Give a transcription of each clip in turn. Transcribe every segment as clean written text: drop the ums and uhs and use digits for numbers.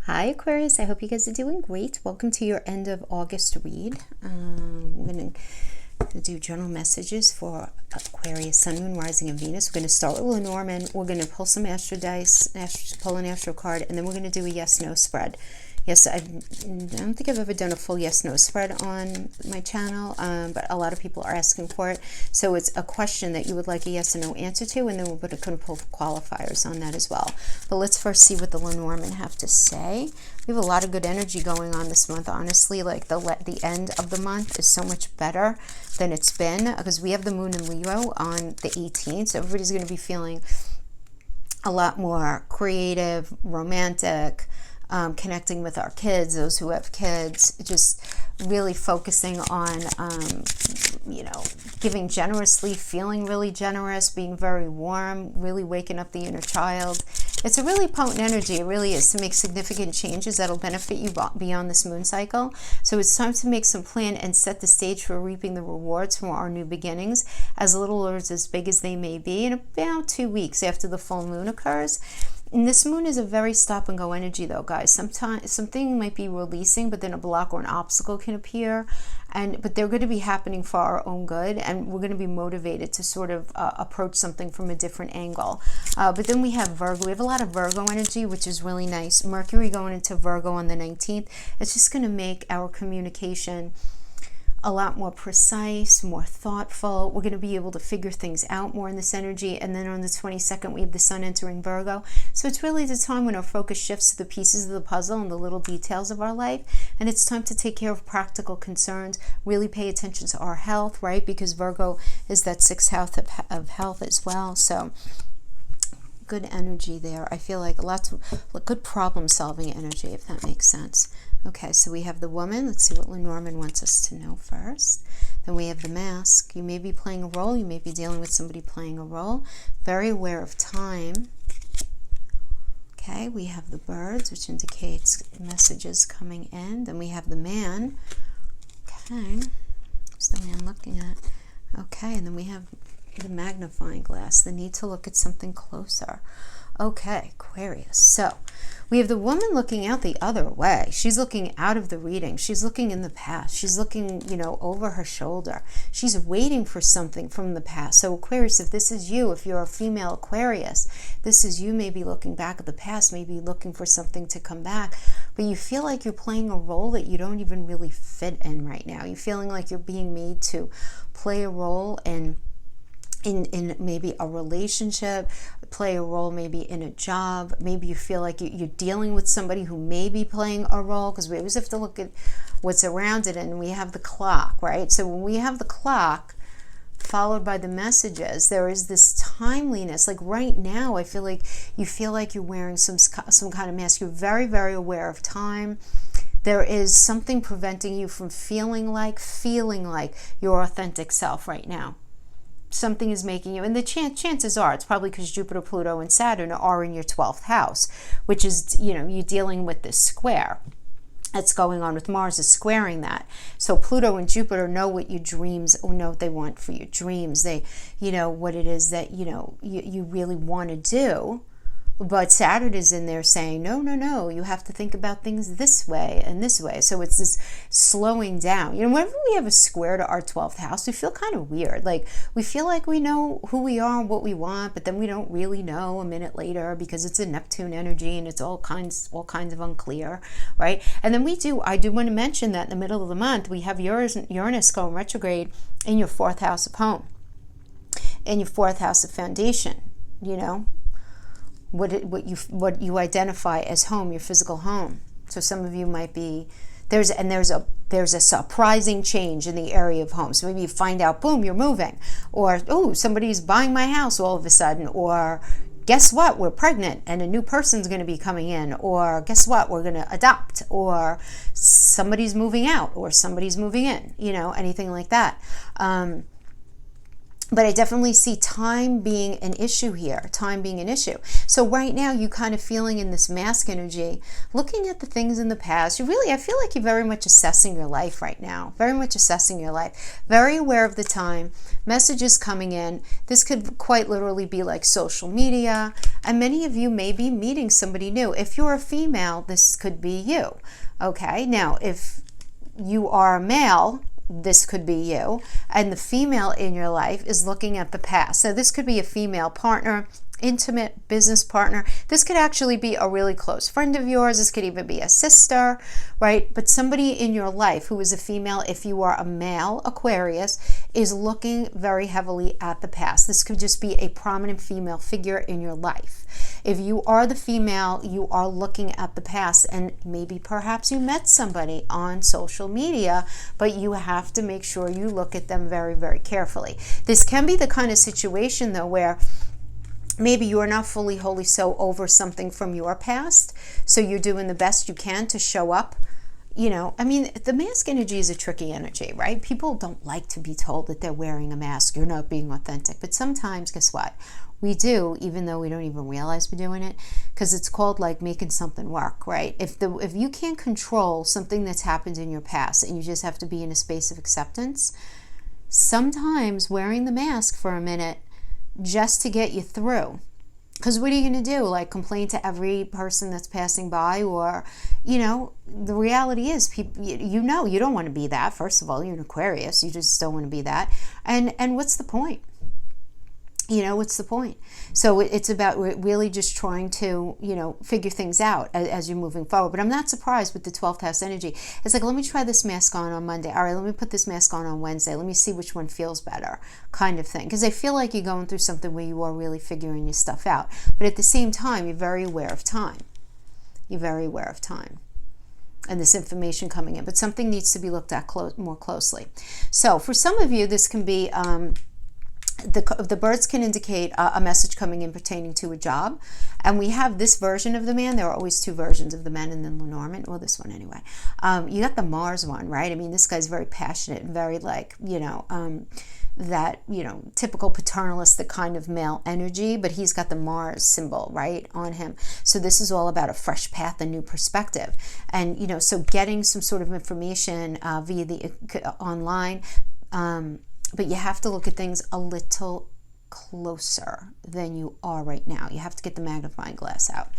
Hi Aquarius, I hope you guys are doing great. Welcome to your end of August read. We're going to do general messages for Aquarius, Sun, Moon, Rising, and Venus. We're going to start with Lenormand. We're going to pull some astro dice, pull an astro card, and then we're going to do a yes-no spread. Yes, I don't think I've ever done a full yes-no spread on my channel, but a lot of people are asking for it. So it's a question that you would like a yes or no answer to, and then we're going to pull qualifiers on that as well. But let's first see what the Lenormand have to say. We have a lot of good energy going on this month, honestly. Like the end of the month is so much better than it's been because we have the moon in Leo on the 18th. So everybody's going to be feeling a lot more creative, romantic, connecting with our kids, those who have kids, just really focusing on, giving generously, feeling really generous, being very warm, really waking up the inner child. It's a really potent energy. It really is, to make significant changes that'll benefit you beyond this moon cycle. So it's time to make some plan and set the stage for reaping the rewards from our new beginnings, as little or as big as they may be, in about 2 weeks after the full moon occurs. And this moon is a very stop and go energy though, guys. Sometimes something might be releasing, but then a block or an obstacle can appear. But they're going to be happening for our own good, and we're going to be motivated to sort of approach something from a different angle. But then we have Virgo. We have a lot of Virgo energy, which is really nice. Mercury going into Virgo on the 19th. It's just going to make our communication a lot more precise, more thoughtful. We're going to be able to figure things out more in this energy. And then on the 22nd, we have the sun entering Virgo. So it's really the time when our focus shifts to the pieces of the puzzle and the little details of our life. And it's time to take care of practical concerns, really pay attention to our health, right? Because Virgo is that 6th house of health as well. So good energy there. I feel like lots of good problem solving energy, if that makes sense. Okay, so we have the woman. Let's see what Lenormand wants us to know first. Then we have the mask. You may be playing a role. You may be dealing with somebody playing a role. Very aware of time. Okay, we have the birds, which indicates messages coming in. Then we have the man. Okay, what's the man looking at? Okay, and then we have the magnifying glass, the need to look at something closer. Okay, Aquarius. So we have the woman looking out the other way. She's looking out of the reading. She's looking in the past. She's looking, over her shoulder. She's waiting for something from the past. So Aquarius, if this is you, if you're a female Aquarius, this is you maybe looking back at the past, maybe looking for something to come back, but you feel like you're playing a role that you don't even really fit in right now. You're feeling like you're being made to play a role in maybe a relationship, play a role maybe in a job. Maybe you feel like you're dealing with somebody who may be playing a role, because we always have to look at what's around it. And we have the clock, right? So when we have the clock followed by the messages, there is this timeliness. Like right now, I feel like you're wearing some kind of mask. You're very, very aware of time. There is something preventing you from feeling like your authentic self right now. Something is making you, and the chances are it's probably because Jupiter, Pluto, and Saturn are in your 12th house, which is, you're dealing with this square that's going on with Mars is squaring that. So Pluto and Jupiter know what your dreams, or know what they want for your dreams. They, what it is that, you really want to do. But Saturn is in there saying, no, you have to think about things this way and this way. So it's this slowing down. Whenever we have a square to our 12th house, we feel kind of weird. Like we feel like we know who we are and what we want, but then we don't really know a minute later because it's a Neptune energy and it's all kinds of unclear, right? And then I do want to mention that in the middle of the month, we have Uranus going retrograde in your 4th house of home, in your 4th house of foundation, what you identify as home, your physical home. So some of you might be there's a surprising change in the area of home. So maybe you find out, boom, you're moving, or somebody's buying my house all of a sudden, or guess what, we're pregnant and a new person's going to be coming in, or guess what, we're going to adopt, or somebody's moving out or somebody's moving in, anything like that. But I definitely see time being an issue here, time being an issue. So right now, you kind of feeling in this mask energy, looking at the things in the past. You really, I feel like you're very much assessing your life right now, very much assessing your life, very aware of the time, messages coming in. This could quite literally be like social media. And many of you may be meeting somebody new. If you're a female, this could be you. Okay, now if you are a male, this could be you, and the female in your life is looking at the past. So this could be a female partner, intimate business partner. This could actually be a really close friend of yours. This could even be a sister, right? But somebody in your life who is a female, if you are a male Aquarius, is looking very heavily at the past. This could just be a prominent female figure in your life. If you are the female, you are looking at the past, and maybe perhaps you met somebody on social media, but you have to make sure you look at them very, very carefully. This can be the kind of situation, though, where maybe you are not fully, wholly so over something from your past, so you're doing the best you can to show up. You know, I mean, the mask energy is a tricky energy, right? People don't like to be told that they're wearing a mask. You're not being authentic. But sometimes, guess what? We do, even though we don't even realize we're doing it, because it's called like making something work, right? If you can't control something that's happened in your past and you just have to be in a space of acceptance, sometimes wearing the mask for a minute just to get you through. Because what are you going to do? Like complain to every person that's passing by? Or, you know, the reality is, people, you know, you don't want to be that. First of all, you're an Aquarius. You just don't want to be that. And what's the point? You know, what's the point? So it's about really just trying to, you know, figure things out as you're moving forward. But I'm not surprised with the 12th house energy. It's like, let me try this mask on Monday. All right, let me put this mask on Wednesday. Let me see which one feels better, kind of thing. Because I feel like you're going through something where you are really figuring your stuff out. But at the same time, you're very aware of time. You're very aware of time and this information coming in. But something needs to be looked at more closely. So for some of you, this can be... The birds can indicate a message coming in pertaining to a job. And we have this version of the man. There are always two versions of the man, and then Lenormand. Well, this one anyway. You got the Mars one, right? I mean, this guy's very passionate and very like, you know, that, you know, typical paternalistic kind of male energy, but he's got the Mars symbol, right, on him. So this is all about a fresh path, a new perspective. And, you know, so getting some sort of information via the online, but you have to look at things a little closer than you are right now. You have to get the magnifying glass out.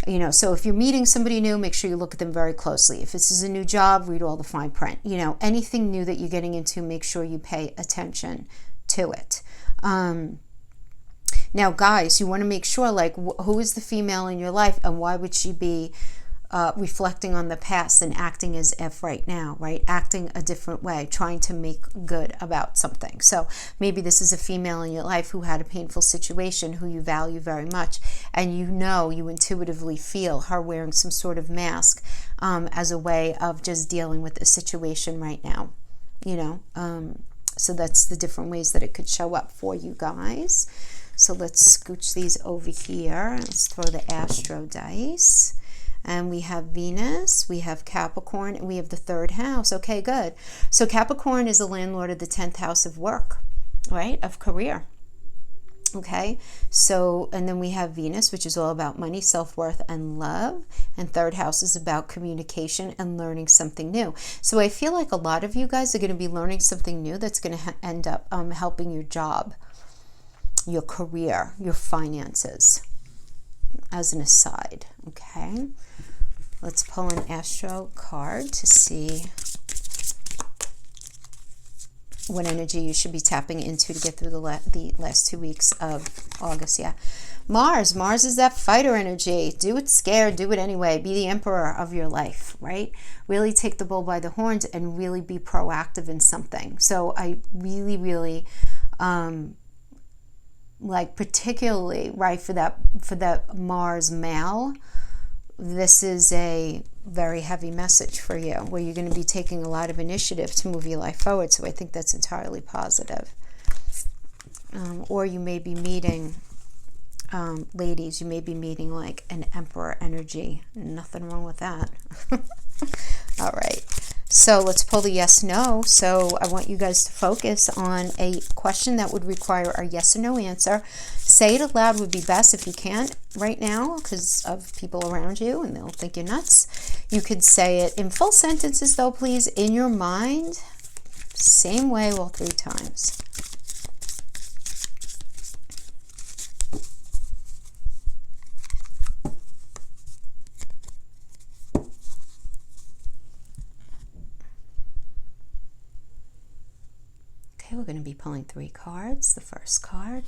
You know, so if you're meeting somebody new, make sure you look at them very closely. If this is a new job, read all the fine print. You know, anything new that you're getting into, make sure you pay attention to it. Now, guys, you want to make sure, like, who is the female in your life and why would she be reflecting on the past and acting as if right now, right? Acting a different way, trying to make good about something. So maybe this is a female in your life who had a painful situation, who you value very much, and you know, you intuitively feel her wearing some sort of mask as a way of just dealing with a situation right now, you know? So that's the different ways that it could show up for you guys. So let's scooch these over here. Let's throw the Astro dice. And we have Venus, we have Capricorn, and we have the 3rd house. Okay, good. So Capricorn is the landlord of the 10th house of work, right? Of career. Okay, so, and then we have Venus, which is all about money, self-worth, and love. And 3rd house is about communication and learning something new. So I feel like a lot of you guys are going to be learning something new that's going to end up helping your job, your career, your finances, as an aside. Okay, let's pull an Astro card to see what energy you should be tapping into to get through the last 2 weeks of August. Yeah, Mars is that fighter energy. Do it scared, do it anyway. Be the emperor of your life, right? Really take the bull by the horns and really be proactive in something. So I really like, particularly, right, for that Mars male, this is a very heavy message for you, where you're going to be taking a lot of initiative to move your life forward. So I think that's entirely positive. Or you may be meeting, ladies, you may be meeting like an emperor energy. Nothing wrong with that. All right. So let's pull the yes, no. So I want you guys to focus on a question that would require a yes or no answer. Say it aloud would be best if you can't right now because of people around you and they'll think you're nuts. You could say it in full sentences though, please, in your mind. Same way all 3 times. Okay, we're going to be pulling 3 cards. The first card,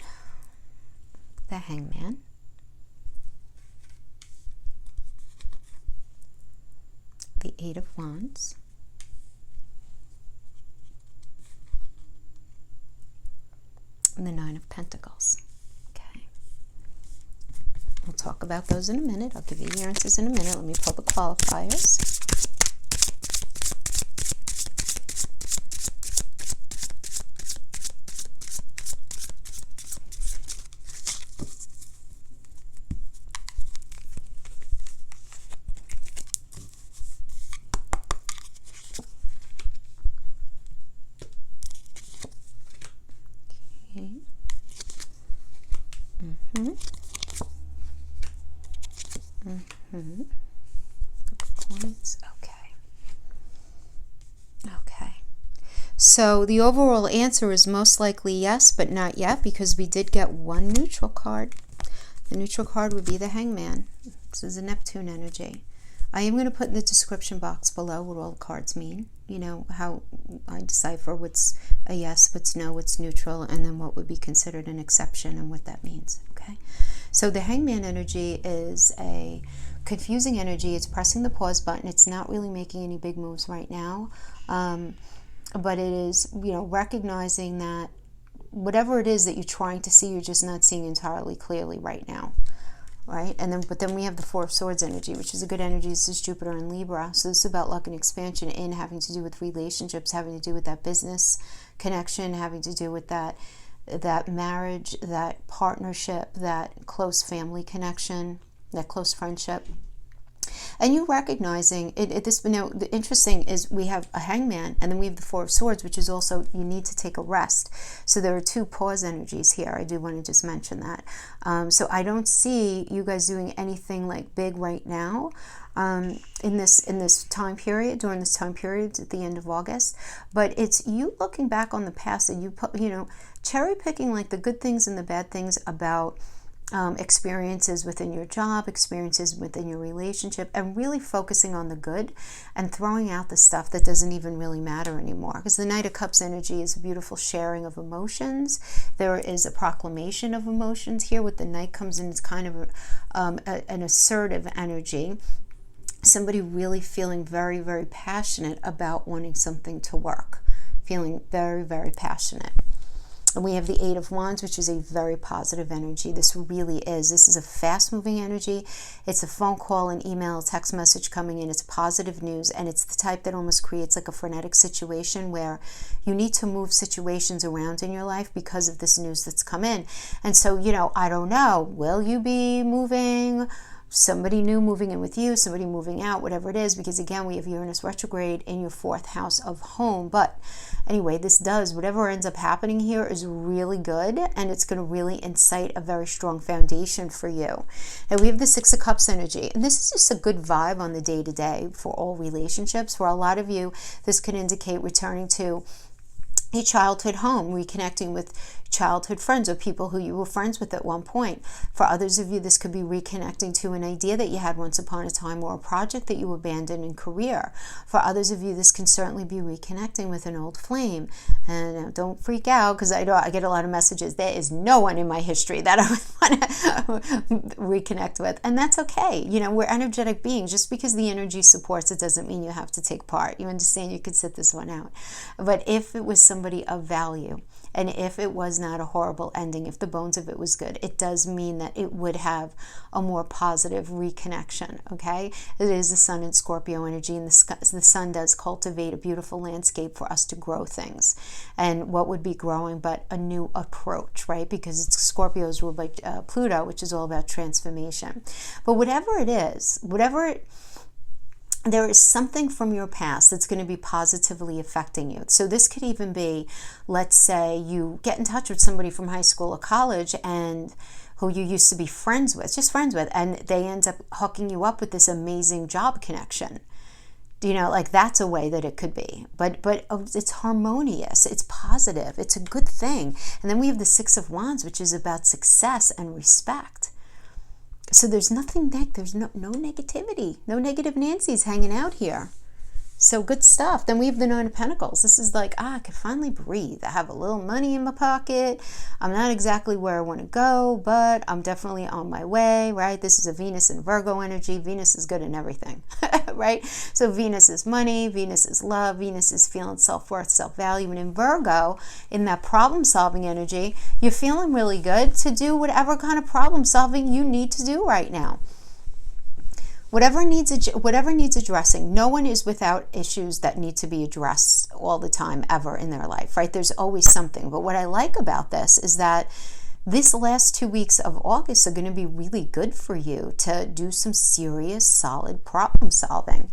the Hangman. The 8 of Wands. And the 9 of Pentacles. Okay. We'll talk about those in a minute. I'll give you the answers in a minute. Let me pull the qualifiers. Okay. So the overall answer is most likely yes, but not yet, because we did get 1 neutral card. The neutral card would be the Hangman. This is a Neptune energy. I am going to put in the description box below what all the cards mean. You know, how I decipher what's a yes, what's no, what's neutral, and then what would be considered an exception and what that means. Okay. So the Hangman energy is a confusing energy. It's pressing the pause button. It's not really making any big moves right now. But it is, you know, recognizing that whatever it is that you're trying to see, you're just not seeing entirely clearly right now. Right? But then we have the 4 of Swords energy, which is a good energy. This is Jupiter and Libra. So this is about luck and expansion in having to do with relationships, having to do with that business connection, having to do with that marriage, that partnership, that close family connection, that close friendship. And you recognizing the interesting is we have a Hangman and then we have the 4 of Swords, which is also you need to take a rest. So there are 2 pause energies here. I do want to just mention that. So I don't see you guys doing anything like big right now in this time period, during this time period at the end of August. But it's you looking back on the past and you know, cherry picking like the good things and the bad things about experiences within your job, experiences within your relationship, and really focusing on the good and throwing out the stuff that doesn't even really matter anymore. Because the Knight of Cups energy is a beautiful sharing of emotions. There is a proclamation of emotions here. With the Knight comes in, it's kind of an assertive energy. Somebody really feeling very, very passionate about wanting something to work. Feeling very, very passionate. And we have the 8 of Wands, which is a very positive energy. This really is. This is a fast-moving energy. It's a phone call, an email, a text message coming in. It's positive news, and it's the type that almost creates like a frenetic situation where you need to move situations around in your life because of this news that's come in. And so, you know, I don't know, will you be moving? Somebody new moving in with you, somebody moving out, whatever it is, because again, we have Uranus retrograde in your 4th house of home. But anyway, whatever ends up happening here is really good, and it's going to really incite a very strong foundation for you. And we have the 6 of Cups energy, and this is just a good vibe on the day-to-day for all relationships. For a lot of you, this could indicate returning to a childhood home, reconnecting with childhood friends or people who you were friends with at one point. For others of you, this could be reconnecting to an idea that you had once upon a time or a project that you abandoned in career. For others of you, this can certainly be reconnecting with an old flame. And don't freak out, because I get a lot of messages. There is no one in my history that I would want to reconnect with. And that's okay. You know, we're energetic beings. Just because the energy supports it doesn't mean you have to take part. You understand? You could sit this one out. But if it was somebody of value, and if it was not a horrible ending, if the bones of it was good, it does mean that it would have a more positive reconnection, okay? It is the Sun in Scorpio energy, and the Sun does cultivate a beautiful landscape for us to grow things. And what would be growing but a new approach, right? Because Scorpio is ruled by Pluto, which is all about transformation. But whatever it is, there is something from your past that's going to be positively affecting you. So this could even be, let's say you get in touch with somebody from high school or college and who you used to be friends with, just friends with, and they end up hooking you up with this amazing job connection. Like that's a way that it could be. But it's harmonious, it's positive, it's a good thing. And then we have the Six of Wands, which is about success and respect. So there's nothing, there's no negativity, no negative Nancy's hanging out here. So good stuff. Then we have the Nine of Pentacles. This is like, I can finally breathe. I have a little money in my pocket. I'm not exactly where I want to go, but I'm definitely on my way, right? This is a Venus and Virgo energy. Venus is good in everything, right? So Venus is money, Venus is love, Venus is feeling self-worth, self-value. And in Virgo, in that problem-solving energy, you're feeling really good to do whatever kind of problem-solving you need to do right now. Whatever needs addressing. No one is without issues that need to be addressed all the time, ever in their life, right? There's always something. But what I like about this is that this last 2 weeks of August are going to be really good for you to do some serious, solid problem solving.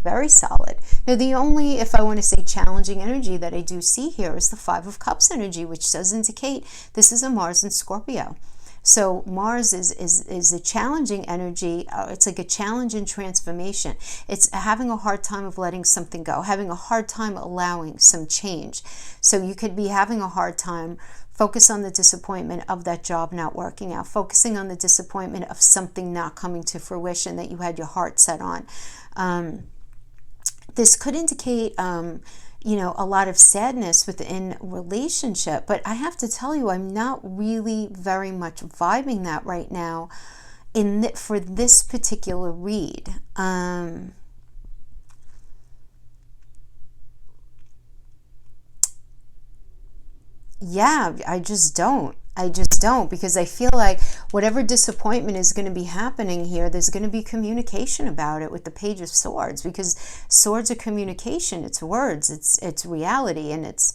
Very solid. Now, the only, if I want to say challenging energy that I do see here is the Five of Cups energy, which does indicate this is a Mars in Scorpio. So Mars is a challenging energy. It's like a challenge in transformation. It's having a hard time of letting something go, having a hard time allowing some change. So you could be having a hard time. Focus on the disappointment of that job not working out, focusing on the disappointment of something not coming to fruition that you had your heart set on. This could indicate a lot of sadness within relationship. But I have to tell you, I'm not really very much vibing that right now for this particular read. Yeah, I just don't. Because I feel like whatever disappointment is going to be happening here, there's going to be communication about it with the Page of Swords, because swords are communication, it's words, it's reality, and it's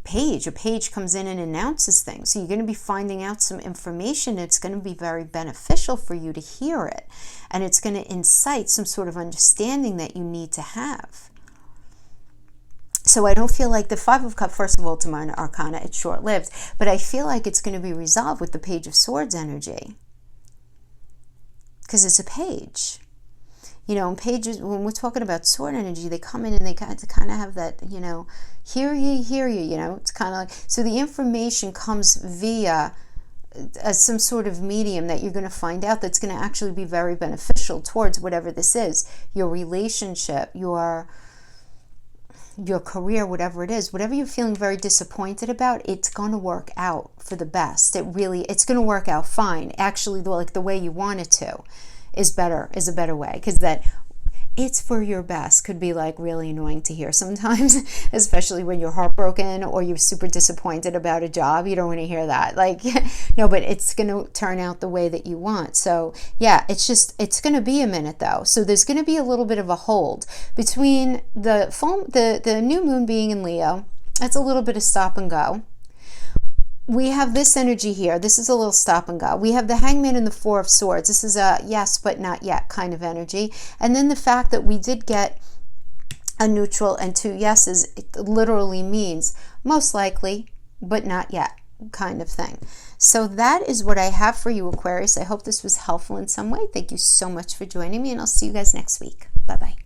page. A page comes in and announces things. So you're going to be finding out some information. It's going to be very beneficial for you to hear it, and it's going to incite some sort of understanding that you need to have. So I don't feel like the Five of Cups, first of all, to my arcana, it's short-lived, but I feel like it's going to be resolved with the Page of Swords energy, because it's a page. And pages, when we're talking about sword energy, they come in and they kind of have that, hear ye, it's kind of like, so the information comes via some sort of medium that you're going to find out that's going to actually be very beneficial towards whatever this is, your relationship, your career, whatever it is, whatever you're feeling very disappointed about, it's going to work out for the best. It's going to work out fine. Actually, like the way you want it to is a better way, because that it's for your best could be like really annoying to hear sometimes, especially when you're heartbroken or you're super disappointed about a job. You don't want to hear that. Like, no, but it's going to turn out the way that you want. So yeah, it's going to be a minute though. So there's going to be a little bit of a hold between the new moon being in Leo. That's a little bit of stop and go. We have this energy here. This is a little stop and go. We have the Hangman and the Four of Swords. This is a yes but not yet kind of energy. And then the fact that we did get a neutral and two yeses, it literally means most likely but not yet kind of thing. So that is what I have for you, Aquarius. I hope this was helpful in some way. Thank you so much for joining me, and I'll see you guys next week. Bye-bye.